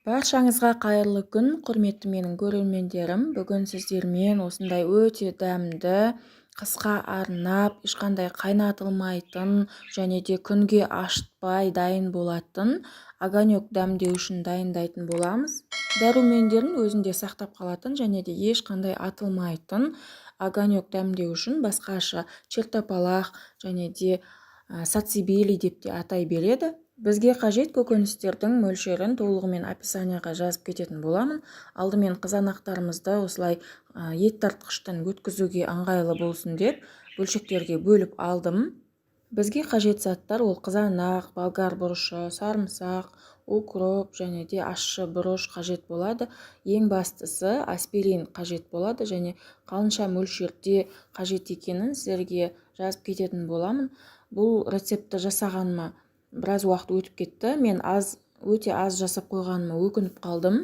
Баршаңызға қайырлы күн, құрметті менің көрермендерім. Бүгін сіздермен осындай өте дәмді, қысқа арнап, ешқандай қайнатылмайтын және де күнге ашытпай дайын болатын огонек дәмдеуішін дайындайтын боламыз. Дәрумендерін өзінде сақтап қалатын және де ешқандай атылмайтын огонек дәмдеуішін басқаша чертополох және де сацибели деп те атай береді. Бізге қажет көкөністердің мөлшерін толығымен описанияға жазып кететін боламын. Алдымен қызанақтарымызды осылай ет тартқыштан өткізуге ыңғайлы болсын деп бөлшектерге бөліп алдым. Бізге қажет заттар ол қызанақ, болгар бұрышы, сарымсақ, укроп және де ащы бұрыш қажет болады. Ең бастысы аспирин қажет болады және қалынша мөлшерде қажет екенін сіздерге жазып кететін боламын. Бұл рецепті жасағаныма біраз уақыт өтіп кетті. Мен өте аз жасап қойғаныма өкініп қалдым.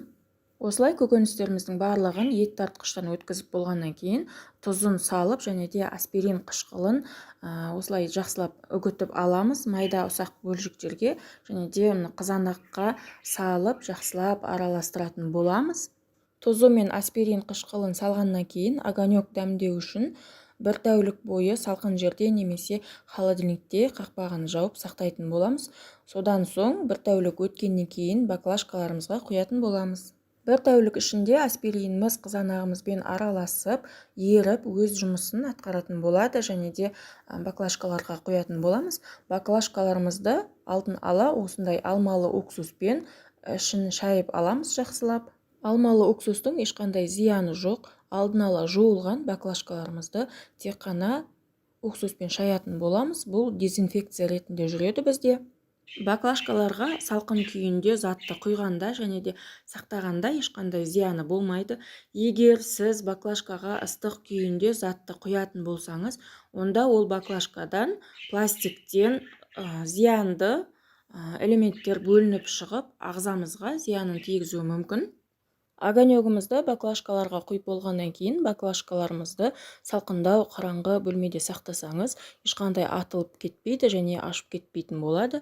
Осылай көкөністеріміздің барлығын ет тартқыштан өткізіп болғаннан кейін тұзын салып және де аспирин қышқылын осылай жақсылап үгітіп аламыз майда ұсақ бөлшектерге және де қызанаққа салып жақсылап араластыратын боламыз. Тұзы мен аспирин қышқылын салғаннан кейін огонек дәмдеу үшін 1 тәулік бойы салқын жерде немесе холодильникте қақпағын жауып сақтайтын боламыз. Содан соң 1 тәулік өткеннен кейін баклажкаларымызға құятын боламыз. 1 тәулік ішінде аспириніміз қызанағымызбен араласып, еріп, өз жұмысын атқаратын болады және де баклажкаларға құятын боламыз. Баклажкаларымызды алдын ала осындай алмалы уксуспен ішін шайып аламыз жақсылап. Алмалы уксустың ешқандай зияны жоқ. Алдын ала жуылған баклажкаларымызды тек қана уксуспен шаятын боламыз. Бұл дезинфекция ретінде жүреді бізде. Баклажкаларға салқын күйінде затты құйғанда және де сақтағанда ешқандай зияны болмайды. Егер сіз баклажкаға ыстық күйінде затты құятын болсаңыз, онда ол баклажкадан пластиктен зиянды элементтер бөлініп шығып, ағзамызға зиянын тигізуі мүмкін. Огонегімізді баклажкаларға құйып болғаннан кейін баклажкаларымызды салқындау қараңғы бөлмеде сақтасаңыз, ешқандай атылып кетпейді және ашып кетпейтін болады.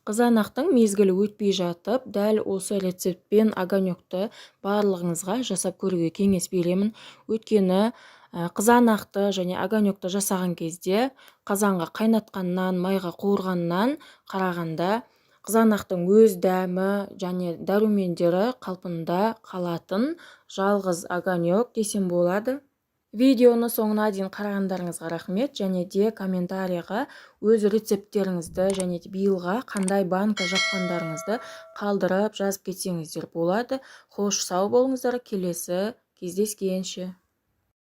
Қызанақтың мезгілі өтпей жатып, дәл осы рецептпен огонекті барлығыңызға жасап көруге кеңес беремін. Өйткені қызанақты және огонекті жасаған кезде қазанға қайнатқаннан, майға қуырғаннан қарағанда қызанақтың өз дәмі және дәрумендері қалпында қалатын жалғыз огонек десем болады. Видеоны соңына дейін қарағандарыңызға рахмет және де комментарийға өз рецепттеріңізді және де биылға қандай банка жапқандарыңызды қалдырып жазып кетсеңіздер болады. Хош, сау болыңыздар, келесі кездескенше.